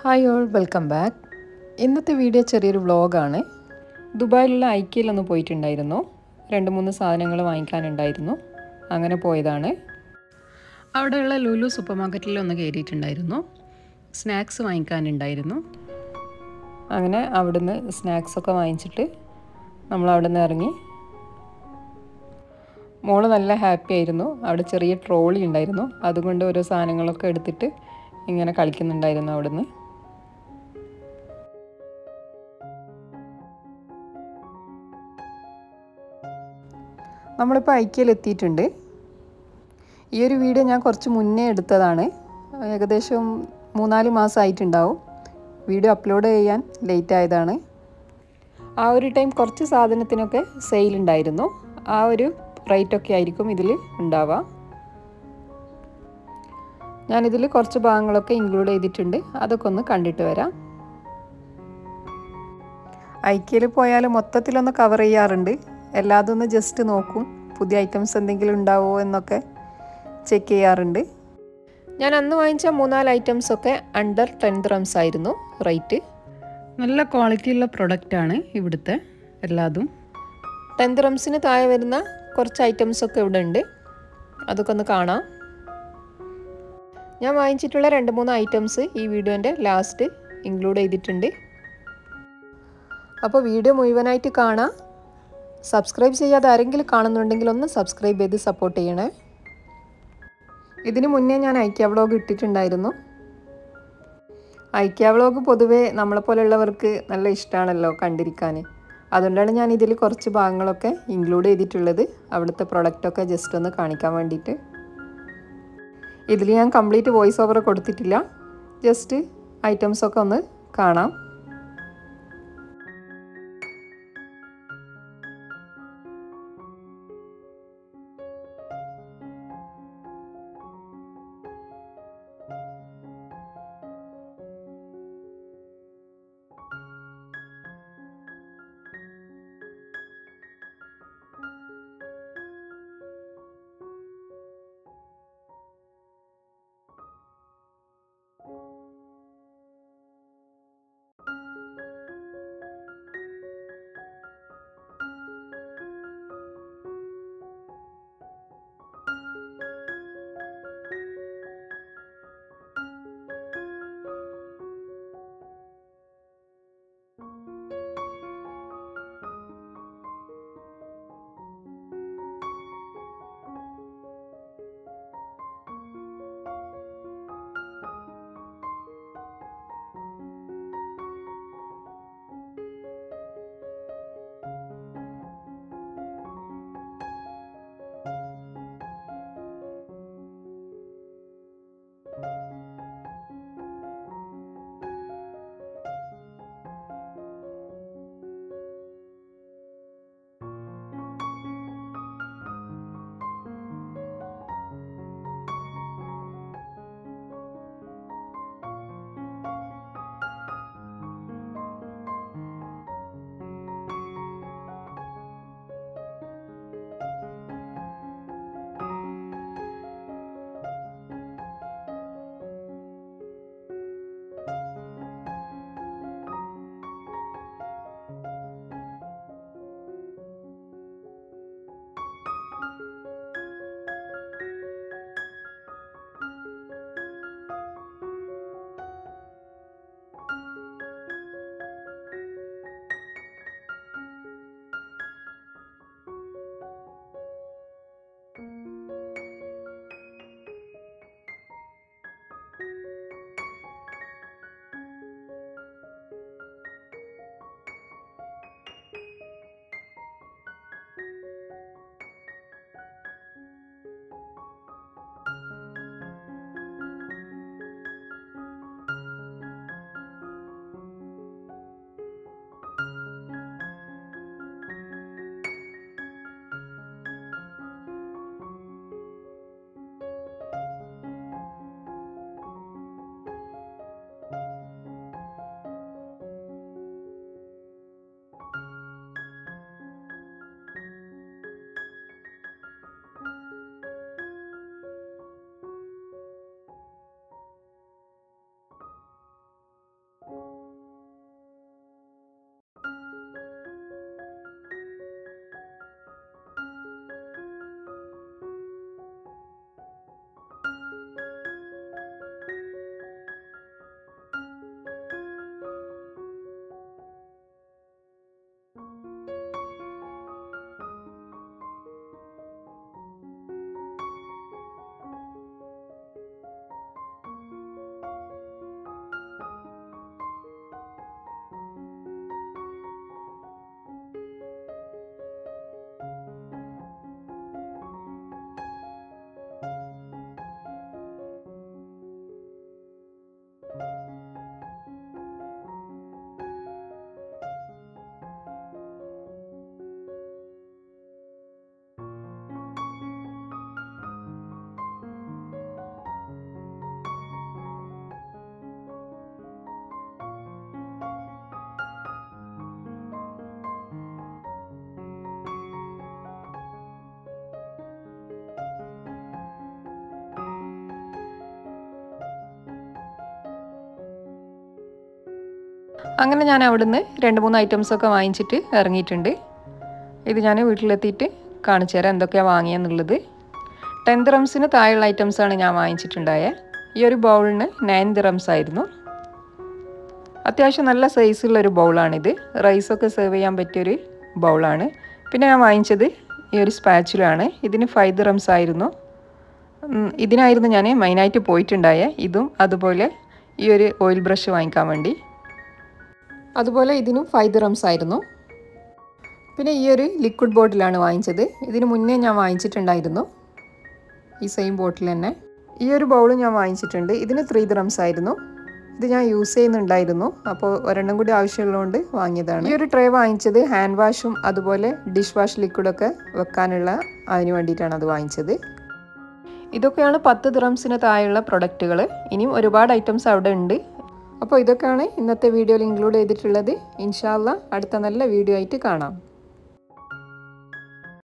Hi all welcome back. ഇന്നത്തെ video ചെറിയൊരു വ്ളോഗാണ്. ദുബായിലുള്ള ഐക്യയിലൊന്ന് പോയിട്ടുണ്ടായിരുന്നു. 2-3 സാധനങ്ങൾ വാങ്ങിക്കാനുണ്ടായിരുന്നു. അങ്ങനെ പോയതാണ്. അവിടെയുള്ള ലുലു സൂപ്പർ മാർക്കറ്റിലൊന്ന് കയറിയിട്ടുണ്ടായിരുന്നു. സ്നാക്സ് വാങ്ങിക്കാനുണ്ടായിരുന്നു. അങ്ങനെ അവിടുന്ന് സ്നാക്സൊക്കെ വാങ്ങിച്ചിട്ട് നമ്മൾ അവിടെ നിന്ന് ഇറങ്ങി. മോള് നല്ല ഹാപ്പി ആയിരുന്നു. അവിടെ ചെറിയ ട്രോളി ഉണ്ടായിരുന്നു. അതുകൊണ്ട് ഓരോ സാധനങ്ങളൊക്കെ എടുത്തിട്ട് ഇങ്ങനെ കളിക്കുന്നുണ്ടായിരുന്നു അവിടുന്ന്. നമ്മളിപ്പോൾ ഐക്യയിൽ എത്തിയിട്ടുണ്ട്. ഈ ഒരു വീഡിയോ ഞാൻ കുറച്ച് മുന്നേ എടുത്തതാണ്. ഏകദേശം 3-4 മാസമായിട്ടുണ്ടാവും. വീഡിയോ അപ്ലോഡ് ചെയ്യാൻ ലേറ്റ് ആയതാണ്. ആ ഒരു ടൈം കുറച്ച് സാധനത്തിനൊക്കെ സെയിലുണ്ടായിരുന്നു. ആ ഒരു റേറ്റൊക്കെ ആയിരിക്കും ഇതിൽ ഉണ്ടാവുക. ഞാനിതിൽ കുറച്ച് ഭാഗങ്ങളൊക്കെ ഇൻക്ലൂഡ് ചെയ്തിട്ടുണ്ട്. അതൊക്കെ ഒന്ന് കണ്ടിട്ട് വരാം. ഐക്യയിൽ പോയാൽ മൊത്തത്തിലൊന്ന് കവർ ചെയ്യാറുണ്ട്. എല്ലാതും ഒന്ന് ജസ്റ്റ് നോക്കും. പുതിയ ഐറ്റംസ് എന്തെങ്കിലും ഉണ്ടാവുമോ എന്നൊക്കെ ചെക്ക് ചെയ്യാറുണ്ട്. ഞാൻ അന്ന് വാങ്ങിച്ച 3-4 ഐറ്റംസൊക്കെ അണ്ടർ 10 dirhams ആയിരുന്നു റേറ്റ്. നല്ല ക്വാളിറ്റിയുള്ള പ്രൊഡക്റ്റാണ് ഇവിടുത്തെ എല്ലാതും. 10 dirhamsന് താഴെ വരുന്ന കുറച്ച് ഐറ്റംസൊക്കെ ഇവിടെ ഉണ്ട്. അതൊക്കെ ഒന്ന് കാണാം. ഞാൻ വാങ്ങിച്ചിട്ടുള്ള 2-3 ഐറ്റംസ് ഈ വീഡിയോൻ്റെ ലാസ്റ്റ് ഇൻക്ലൂഡ് ചെയ്തിട്ടുണ്ട്. അപ്പോൾ വീഡിയോ മുഴുവനായിട്ട് കാണാം. സബ്സ്ക്രൈബ് ചെയ്യാതെ ആരെങ്കിലും കാണുന്നുണ്ടെങ്കിൽ ഒന്ന് സബ്സ്ക്രൈബ് ചെയ്ത് സപ്പോർട്ട് ചെയ്യണേ. ഇതിന് മുന്നേ ഞാൻ ഐക്യ വ്ളോഗ് ഇട്ടിട്ടുണ്ടായിരുന്നു. ഐക്യ വ്ളോഗ് പൊതുവേ നമ്മളെപ്പോലുള്ളവർക്ക് നല്ല ഇഷ്ടമാണല്ലോ കണ്ടിരിക്കാൻ. അതുകൊണ്ടാണ് ഞാൻ ഇതിൽ കുറച്ച് ഭാഗങ്ങളൊക്കെ ഇൻക്ലൂഡ് ചെയ്തിട്ടുള്ളത്. അവിടുത്തെ പ്രൊഡക്റ്റൊക്കെ ജസ്റ്റ് ഒന്ന് കാണിക്കാൻ വേണ്ടിയിട്ട്. ഇതിൽ ഞാൻ കംപ്ലീറ്റ് വോയിസ് ഓവർ കൊടുത്തിട്ടില്ല. ജസ്റ്റ് ഐറ്റംസൊക്കെ ഒന്ന് കാണാം. അങ്ങനെ ഞാൻ അവിടുന്ന് 2-3 ഐറ്റംസൊക്കെ വാങ്ങിച്ചിട്ട് ഇറങ്ങിയിട്ടുണ്ട്. ഇത് ഞാൻ വീട്ടിലെത്തിയിട്ട് കാണിച്ചു തരാം എന്തൊക്കെയാണ് വാങ്ങിയെന്നുള്ളത്. 10 ദിറംസിന് താഴെയുള്ള ഐറ്റംസാണ് ഞാൻ വാങ്ങിച്ചിട്ടുണ്ടായത്. ഈ ഒരു ബൗളിന് 9 ദിറംസ് ആയിരുന്നു. അത്യാവശ്യം നല്ല സൈസുള്ളൊരു ബൗളാണിത്. റൈസൊക്കെ സെർവ് ചെയ്യാൻ പറ്റിയൊരു ബൗളാണ്. പിന്നെ ഞാൻ വാങ്ങിച്ചത് ഈ ഒരു സ്പാച്ചുലാണ്. ഇതിന് 5 ദിറംസ് ആയിരുന്നു. ഇതിനായിരുന്നു ഞാൻ മെയിനായിട്ട് പോയിട്ടുണ്ടായത്. ഇതും അതുപോലെ ഈ ഒരു ഓയിൽ ബ്രഷ് വാങ്ങിക്കാൻ വേണ്ടി. അതുപോലെ ഇതിനും 5 ദിറംസ് ആയിരുന്നു. പിന്നെ ഈ ഒരു ലിക്വിഡ് ബോട്ടിലാണ് വാങ്ങിച്ചത്. ഇതിന് മുന്നേ ഞാൻ വാങ്ങിച്ചിട്ടുണ്ടായിരുന്നു ഈ സെയിം ബോട്ടിൽ തന്നെ. ഈ ഒരു ബൗൾ ഞാൻ വാങ്ങിച്ചിട്ടുണ്ട്. ഇതിന് 3 ദിറംസ് ആയിരുന്നു. ഇത് ഞാൻ യൂസ് ചെയ്യുന്നുണ്ടായിരുന്നു, അപ്പോൾ ഒരെണ്ണം കൂടി ആവശ്യമുള്ളതുകൊണ്ട് വാങ്ങിയതാണ്. ഈ ഒരു ട്രേ വാങ്ങിച്ചത് ഹാൻഡ് വാഷും അതുപോലെ ഡിഷ് വാഷ് ലിക്വിഡൊക്കെ വെക്കാനുള്ള അതിന് വേണ്ടിയിട്ടാണ് അത് വാങ്ങിച്ചത്. ഇതൊക്കെയാണ് 10 ദിറംസിന് താഴെയുള്ള പ്രൊഡക്റ്റുകൾ. ഇനിയും ഒരുപാട് ഐറ്റംസ് അവിടെ ഉണ്ട്. അപ്പോൾ ഇതൊക്കെയാണ് ഇന്നത്തെ വീഡിയോയിൽ ഇൻക്ലൂഡ് ചെയ്തിട്ടുള്ളത്. ഇൻഷാ അല്ലാഹ് അടുത്ത നല്ല വീഡിയോ ആയിട്ട് കാണാം.